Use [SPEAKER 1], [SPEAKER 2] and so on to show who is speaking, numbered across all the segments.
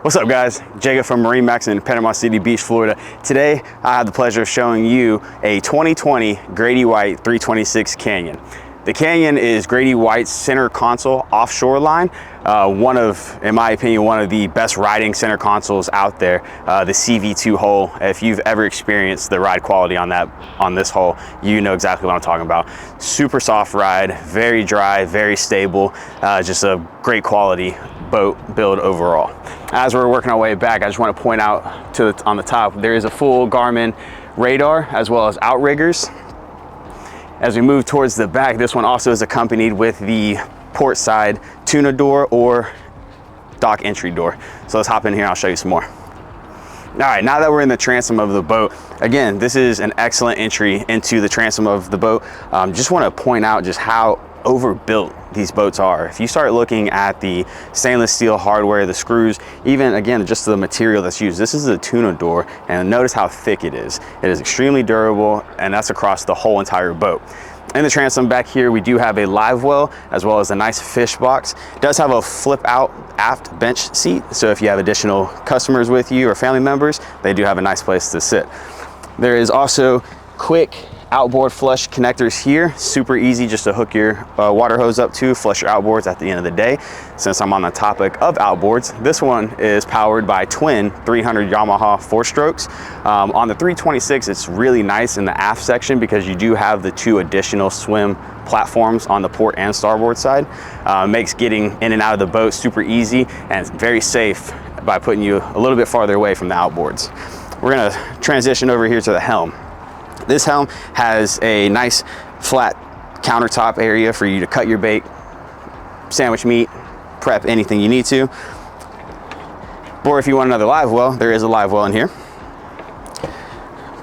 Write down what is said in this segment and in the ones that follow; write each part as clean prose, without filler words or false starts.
[SPEAKER 1] What's up guys, Jacob from MarineMax in Panama City Beach, Florida. Today I have the pleasure of showing you a 2020 Grady-White 326 Canyon. The Canyon is Grady-White's center console offshore line. In my opinion, one of the best riding center consoles out there. The CV2 hull, if you've ever experienced the ride quality on this hull, you know exactly what I'm talking about. Super soft ride, very dry, very stable, just a great quality boat build overall. As we're working our way back, I just want to point out on the top, there is a full Garmin radar as well as outriggers. As we move towards the back, this one also is accompanied with the port side tuna door or dock entry door. So let's hop in here and I'll show you some more. All right, now that we're in the transom of the boat, again, this is an excellent entry into the transom of the boat. Just want to point out just how overbuilt these boats are. If you start looking at the stainless steel hardware, the screws, even again, just the material that's used, this is a tuna door, and notice how thick it is. It is extremely durable, and that's across the whole entire boat. In the transom back here, we do have a live well as well as a nice fish box. It does have a flip out aft bench seat, so if you have additional customers with you or family members, they do have a nice place to sit. There is also quick outboard flush connectors here. Super easy just to hook your water hose up to, flush your outboards at the end of the day. Since I'm on the topic of outboards, this one is powered by twin 300 Yamaha 4-strokes. On the 326, it's really nice in the aft section because you do have the two additional swim platforms on the port and starboard side. Makes getting in and out of the boat super easy and very safe by putting you a little bit farther away from the outboards. We're gonna transition over here to the helm. This helm has a nice flat countertop area for you to cut your bait, sandwich meat, prep anything you need to. Or if you want another live well, there is a live well in here.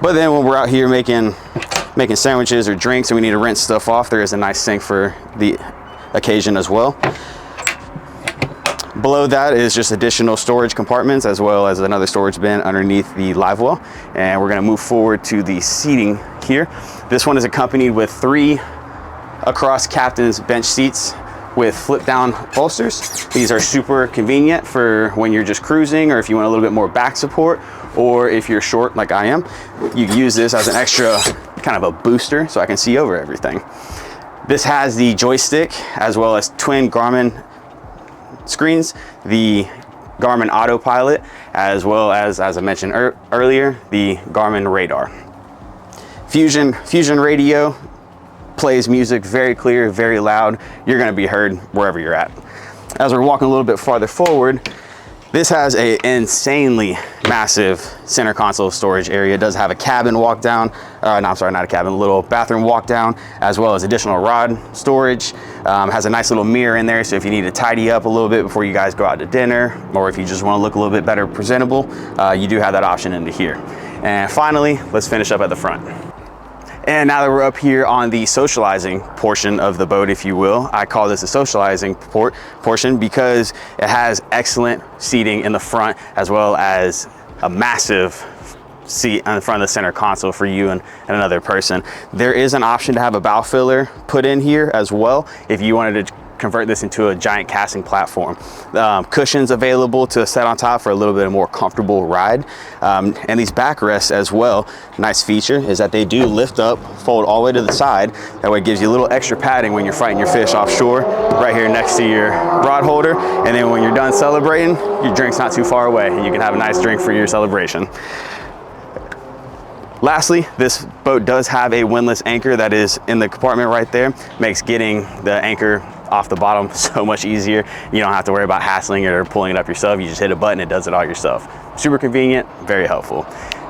[SPEAKER 1] But then when we're out here making sandwiches or drinks and we need to rinse stuff off, there is a nice sink for the occasion as well. Below that is just additional storage compartments as well as another storage bin underneath the live well. And we're gonna move forward to the seating here. This one is accompanied with 3 across captain's bench seats with flip down bolsters. These are super convenient for when you're just cruising or if you want a little bit more back support, or if you're short like I am, you can use this as an extra kind of a booster so I can see over everything. This has the joystick as well as twin Garmin screens, the Garmin autopilot, as well as I mentioned earlier, the Garmin radar. Fusion radio plays music very clear, very loud. You're going to be heard wherever you're at. As we're walking a little bit farther forward, this has an insanely massive center console storage area. It does have a cabin walk down, no, I'm sorry, not a cabin, a little bathroom walk down, as well as additional rod storage. Has a nice little mirror in there, so if you need to tidy up a little bit before you guys go out to dinner, or if you just want to look a little bit better presentable, you do have that option into here. And finally, let's finish up at the front. And now that we're up here on the socializing portion of the boat, if you will, I call this a socializing portion because it has excellent seating in the front as well as a massive seat on the front of the center console for you and another person. There is an option to have a bow filler put in here as well if you wanted to convert this into a giant casting platform. Cushions available to set on top for a little bit more comfortable ride. And these backrests as well, nice feature is that they do lift up, fold all the way to the side. That way it gives you a little extra padding when you're fighting your fish offshore, right here next to your rod holder. And then when you're done celebrating, your drink's not too far away. You can have a nice drink for your celebration. Lastly, this boat does have a windlass anchor that is in the compartment right there. Makes getting the anchor off the bottom so much easier. You don't have to worry about hassling it or pulling it up yourself. You just hit a button, it does it all yourself. Super convenient, very helpful.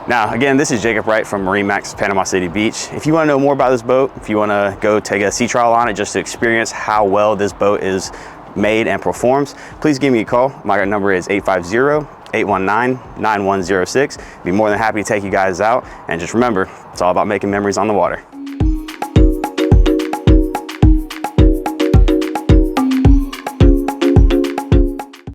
[SPEAKER 1] Now, again, this is Jacob Wright from MarineMax Panama City Beach. If you want to know more about this boat, if you want to go take a sea trial on it just to experience how well this boat is made and performs, please give me a call. My number is 850-819-9106. Be more than happy to take you guys out. And just remember, it's all about making memories on the water.